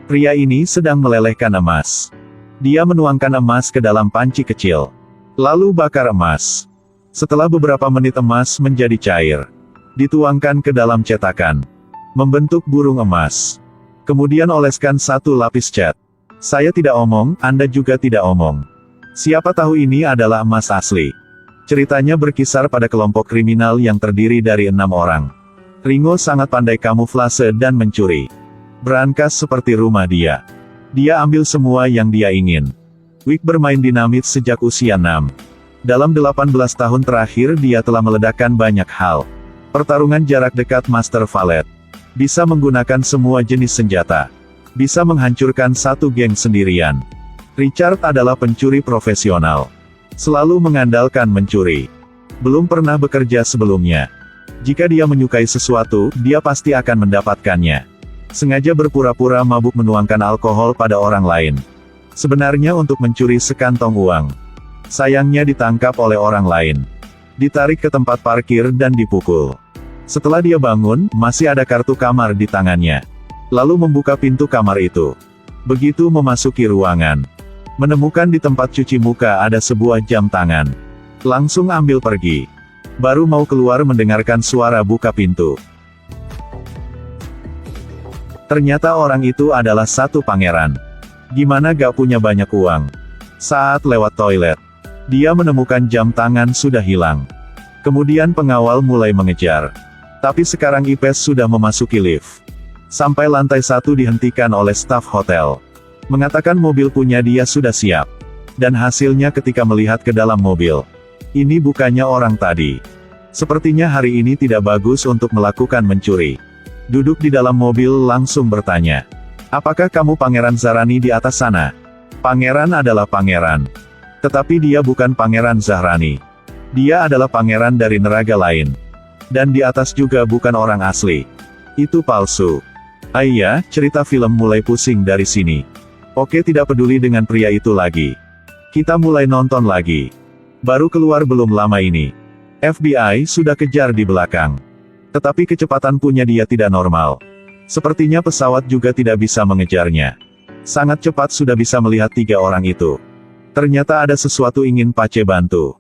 Pria ini sedang melelehkan emas. Dia menuangkan emas ke dalam panci kecil. Lalu bakar emas. Setelah beberapa menit emas menjadi cair. Dituangkan ke dalam cetakan. Membentuk burung emas. Kemudian oleskan satu lapis cat. Saya tidak omong, Anda juga tidak omong. Siapa tahu ini adalah emas asli. Ceritanya berkisar pada kelompok kriminal yang terdiri dari 6 orang. Ringo sangat pandai kamuflase dan mencuri. Berangkas seperti rumah dia. Dia ambil semua yang dia ingin. Wick bermain dinamit sejak usia 6. Dalam 18 tahun terakhir dia telah meledakkan banyak hal. Pertarungan jarak dekat Master Valet. Bisa menggunakan semua jenis senjata. Bisa menghancurkan satu geng sendirian. Richard adalah pencuri profesional. Selalu mengandalkan mencuri. Belum pernah bekerja sebelumnya. Jika dia menyukai sesuatu, dia pasti akan mendapatkannya. Sengaja berpura-pura mabuk menuangkan alkohol pada orang lain. Sebenarnya untuk mencuri sekantong uang. Sayangnya ditangkap oleh orang lain. Ditarik ke tempat parkir dan dipukul. Setelah dia bangun, masih ada kartu kamar di tangannya. Lalu membuka pintu kamar itu. Begitu memasuki ruangan. Menemukan di tempat cuci muka ada sebuah jam tangan. Langsung ambil pergi. Baru mau keluar mendengarkan suara buka pintu. Ternyata orang itu adalah satu pangeran. Gimana gak punya banyak uang? Saat lewat toilet, dia menemukan jam tangan sudah hilang. Kemudian pengawal mulai mengejar. Tapi sekarang Ipes sudah memasuki lift. Sampai lantai 1 dihentikan oleh staf hotel. Mengatakan mobil punya dia sudah siap. Dan hasilnya ketika melihat ke dalam mobil. Ini bukannya orang tadi. Sepertinya hari ini tidak bagus untuk melakukan mencuri. Duduk di dalam mobil langsung bertanya. Apakah kamu Pangeran Zahrani di atas sana? Pangeran adalah pangeran. Tetapi dia bukan Pangeran Zahrani. Dia adalah pangeran dari neraga lain. Dan di atas juga bukan orang asli. Itu palsu. Iya, cerita film mulai pusing dari sini. Oke, tidak peduli dengan pria itu lagi. Kita mulai nonton lagi. Baru keluar belum lama ini. FBI sudah kejar di belakang. Tetapi kecepatan punya dia tidak normal. Sepertinya pesawat juga tidak bisa mengejarnya. Sangat cepat sudah bisa melihat 3 orang itu. Ternyata ada sesuatu ingin Pace bantu.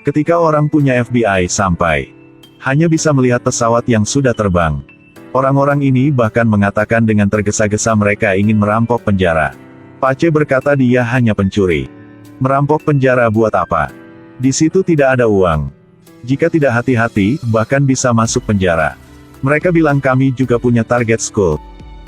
Ketika orang punya FBI sampai, hanya bisa melihat pesawat yang sudah terbang. Orang-orang ini bahkan mengatakan dengan tergesa-gesa mereka ingin merampok penjara. Pace berkata dia hanya pencuri. Merampok penjara buat apa? Di situ tidak ada uang. Jika tidak hati-hati, bahkan bisa masuk penjara. Mereka bilang kami juga punya target school.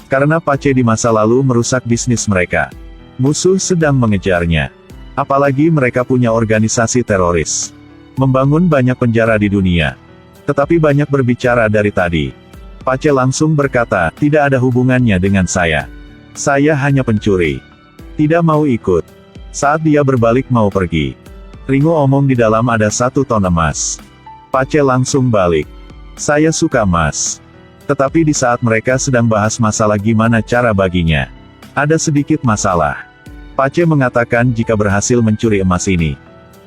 Karena Pace di masa lalu merusak bisnis mereka. Musuh sedang mengejarnya. Apalagi mereka punya organisasi teroris. Membangun banyak penjara di dunia. Tetapi banyak berbicara dari tadi. Pace langsung berkata, tidak ada hubungannya dengan saya. Saya hanya pencuri. Tidak mau ikut. Saat dia berbalik mau pergi. Ringo omong di dalam ada 1 ton emas. Pace langsung balik. Saya suka emas. Tetapi di saat mereka sedang bahas masalah gimana cara baginya. Ada sedikit masalah. Pace mengatakan jika berhasil mencuri emas ini.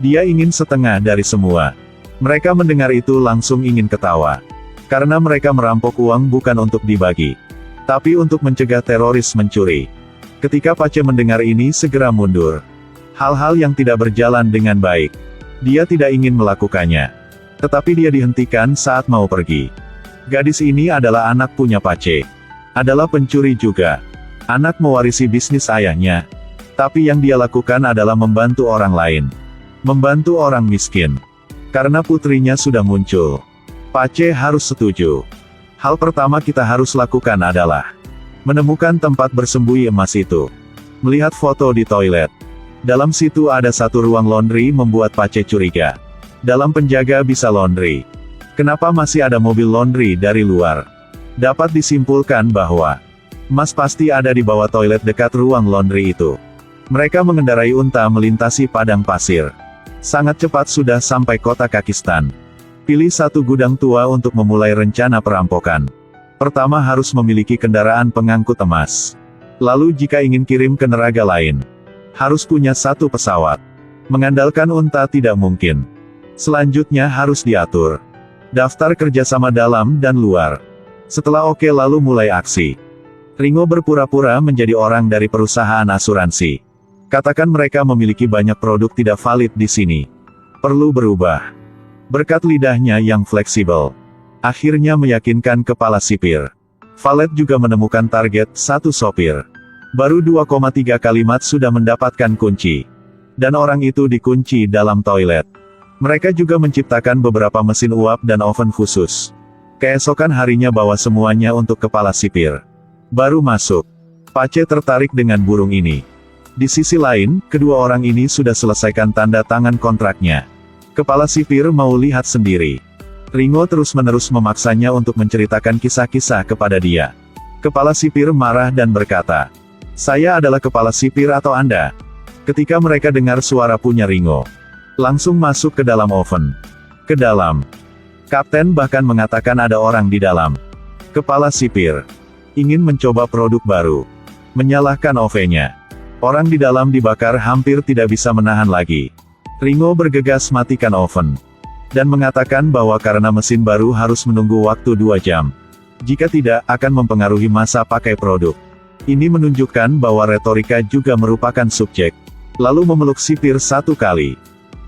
Dia ingin setengah dari semua. Mereka mendengar itu langsung ingin ketawa. Karena mereka merampok uang bukan untuk dibagi. Tapi untuk mencegah teroris mencuri. Ketika Pace mendengar ini segera mundur. Hal-hal yang tidak berjalan dengan baik. Dia tidak ingin melakukannya. Tetapi dia dihentikan saat mau pergi. Gadis ini adalah anak punya Pace. Adalah pencuri juga. Anak mewarisi bisnis ayahnya. Tapi yang dia lakukan adalah membantu orang lain. Membantu orang miskin. Karena putrinya sudah muncul. Pace harus setuju. Hal pertama kita harus lakukan adalah menemukan tempat bersembunyi emas itu. Melihat foto di toilet. Dalam situ ada 1 ruang laundry membuat Pace curiga. Dalam penjaga bisa laundry. Kenapa masih ada mobil laundry dari luar? Dapat disimpulkan bahwa emas pasti ada di bawah toilet dekat ruang laundry itu. Mereka mengendarai unta melintasi padang pasir. Sangat cepat sudah sampai kota Kakistan. Pilih 1 gudang tua untuk memulai rencana perampokan. Pertama harus memiliki kendaraan pengangkut emas. Lalu jika ingin kirim ke neraga lain, harus punya 1 pesawat. Mengandalkan unta tidak mungkin. Selanjutnya harus diatur daftar kerjasama dalam dan luar. Setelah oke lalu mulai aksi. Ringo berpura-pura menjadi orang dari perusahaan asuransi. Katakan mereka memiliki banyak produk tidak valid di sini. Perlu berubah. Berkat lidahnya yang fleksibel, akhirnya meyakinkan kepala sipir. Valet juga menemukan target, satu sopir. Baru 2,3 kalimat sudah mendapatkan kunci. Dan orang itu dikunci dalam toilet. Mereka juga menciptakan beberapa mesin uap dan oven khusus. Keesokan harinya bawa semuanya untuk kepala sipir. Baru masuk. Pace tertarik dengan burung ini. Di sisi lain, kedua orang ini sudah selesaikan tanda tangan kontraknya. Kepala sipir mau lihat sendiri. Ringo terus-menerus memaksanya untuk menceritakan kisah-kisah kepada dia. Kepala sipir marah dan berkata, "Saya adalah kepala sipir atau Anda?" Ketika mereka dengar suara punya Ringo, langsung masuk ke dalam oven. Ke dalam. Kapten bahkan mengatakan ada orang di dalam. Kepala sipir ingin mencoba produk baru. Menyalahkan ovennya. Orang di dalam dibakar hampir tidak bisa menahan lagi. Ringo bergegas matikan oven. Dan mengatakan bahwa karena mesin baru harus menunggu waktu 2 jam. Jika tidak, akan mempengaruhi masa pakai produk. Ini menunjukkan bahwa retorika juga merupakan subjek. Lalu memeluk sipir 1 kali.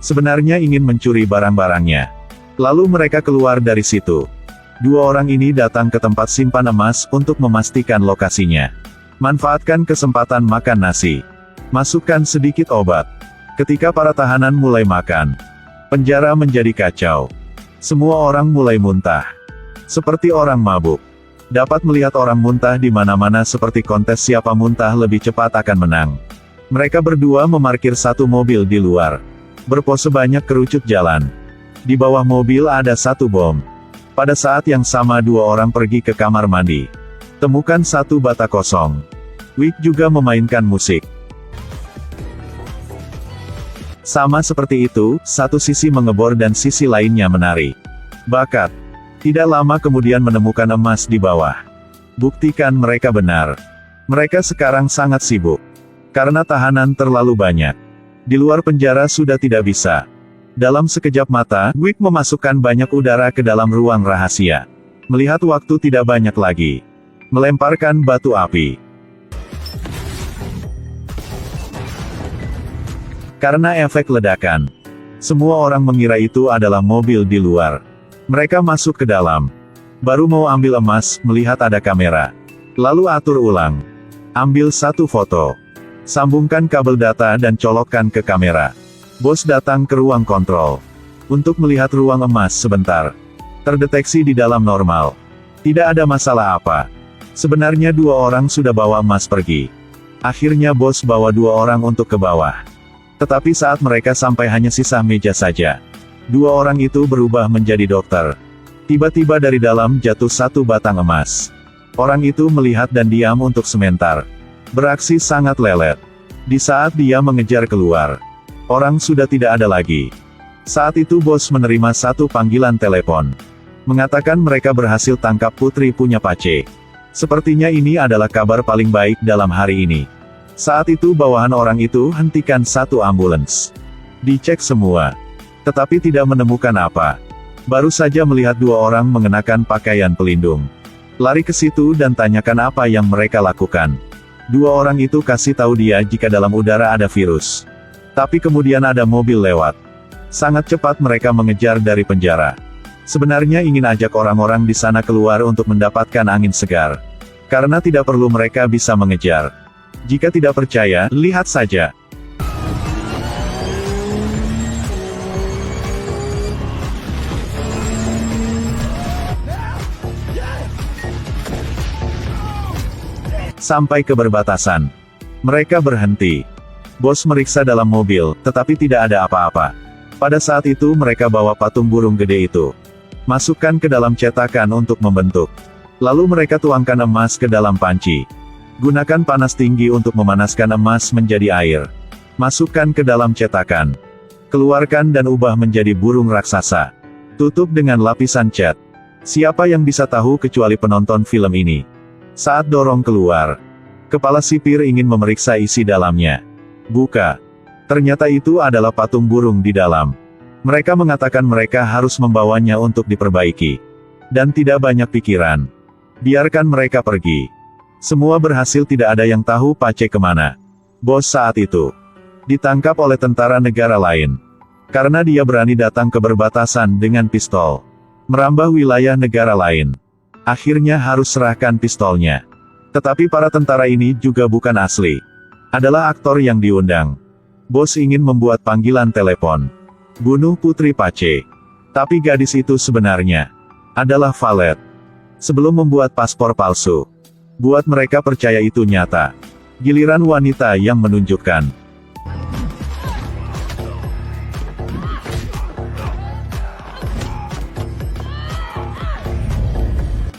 Sebenarnya ingin mencuri barang-barangnya. Lalu mereka keluar dari situ. 2 orang ini datang ke tempat simpan emas untuk memastikan lokasinya. Manfaatkan kesempatan makan nasi. Masukkan sedikit obat. Ketika para tahanan mulai makan, penjara menjadi kacau. Semua orang mulai muntah. Seperti orang mabuk. Dapat melihat orang muntah di mana-mana seperti kontes siapa muntah lebih cepat akan menang. Mereka berdua memarkir 1 mobil di luar. Berpose banyak kerucut jalan. Di bawah mobil ada 1 bom. Pada saat yang sama 2 orang pergi ke kamar mandi. Temukan 1 bata kosong. Wick juga memainkan musik. Sama seperti itu, satu sisi mengebor dan sisi lainnya menari. Bakat. Tidak lama kemudian menemukan emas di bawah. Buktikan mereka benar. Mereka sekarang sangat sibuk. Karena tahanan terlalu banyak. Di luar penjara sudah tidak bisa. Dalam sekejap mata, Wick memasukkan banyak udara ke dalam ruang rahasia. Melihat waktu tidak banyak lagi. Melemparkan batu api. Karena efek ledakan, semua orang mengira itu adalah mobil di luar. Mereka masuk ke dalam. Baru mau ambil emas, melihat ada kamera. Lalu atur ulang. Ambil 1 foto. Sambungkan kabel data dan colokkan ke kamera. Bos datang ke ruang kontrol. Untuk melihat ruang emas sebentar. Terdeteksi di dalam normal. Tidak ada masalah apa. Sebenarnya 2 orang sudah bawa emas pergi. Akhirnya bos bawa 2 orang untuk ke bawah. Tetapi saat mereka sampai hanya sisa meja saja. 2 orang itu berubah menjadi dokter. Tiba-tiba dari dalam jatuh 1 batang emas. Orang itu melihat dan diam untuk sebentar. Beraksi sangat lelet. Di saat dia mengejar keluar, orang sudah tidak ada lagi. Saat itu bos menerima 1 panggilan telepon. Mengatakan mereka berhasil tangkap putri punya Pace. Sepertinya ini adalah kabar paling baik dalam hari ini. Saat itu bawahan orang itu hentikan 1 ambulans. Dicek semua. Tetapi tidak menemukan apa. Baru saja melihat 2 orang mengenakan pakaian pelindung. Lari ke situ dan tanyakan apa yang mereka lakukan. 2 orang itu kasih tahu dia jika dalam udara ada virus. Tapi kemudian ada mobil lewat. Sangat cepat mereka mengejar dari penjara. Sebenarnya ingin ajak orang-orang di sana keluar untuk mendapatkan angin segar. Karena tidak perlu mereka bisa mengejar. Jika tidak percaya, lihat saja. Sampai ke perbatasan. Mereka berhenti. Bos meriksa dalam mobil, tetapi tidak ada apa-apa. Pada saat itu mereka bawa patung burung gede itu. Masukkan ke dalam cetakan untuk membentuk. Lalu mereka tuangkan emas ke dalam panci. Gunakan panas tinggi untuk memanaskan emas menjadi air. Masukkan ke dalam cetakan. Keluarkan dan ubah menjadi burung raksasa. Tutup dengan lapisan cat. Siapa yang bisa tahu kecuali penonton film ini? Saat dorong keluar, kepala sipir ingin memeriksa isi dalamnya. Buka. Ternyata itu adalah patung burung di dalam. Mereka mengatakan mereka harus membawanya untuk diperbaiki. Dan tidak banyak pikiran. Biarkan mereka pergi. Semua berhasil, tidak ada yang tahu Pace kemana. Bos saat itu ditangkap oleh tentara negara lain. Karena dia berani datang ke perbatasan dengan pistol. Merambah wilayah negara lain. Akhirnya harus serahkan pistolnya. Tetapi para tentara ini juga bukan asli. Adalah aktor yang diundang. Bos ingin membuat panggilan telepon. Bunuh Putri Pace. Tapi gadis itu sebenarnya adalah valet. Sebelum membuat paspor palsu. Buat mereka percaya itu nyata. Giliran wanita yang menunjukkan.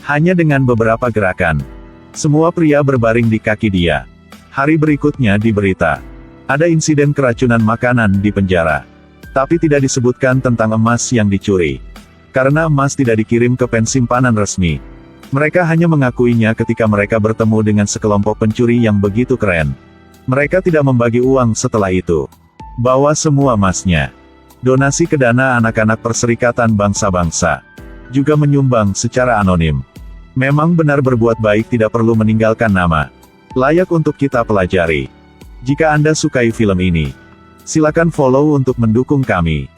Hanya dengan beberapa gerakan. Semua pria berbaring di kaki dia. Hari berikutnya di berita. Ada insiden keracunan makanan di penjara. Tapi tidak disebutkan tentang emas yang dicuri. Karena emas tidak dikirim ke pensimpanan resmi. Mereka hanya mengakuinya ketika mereka bertemu dengan sekelompok pencuri yang begitu keren. Mereka tidak membagi uang setelah itu. Bawa semua emasnya. Donasi ke dana anak-anak Perserikatan Bangsa-Bangsa. Juga menyumbang secara anonim. Memang benar berbuat baik tidak perlu meninggalkan nama. Layak untuk kita pelajari. Jika Anda sukai film ini, silakan follow untuk mendukung kami.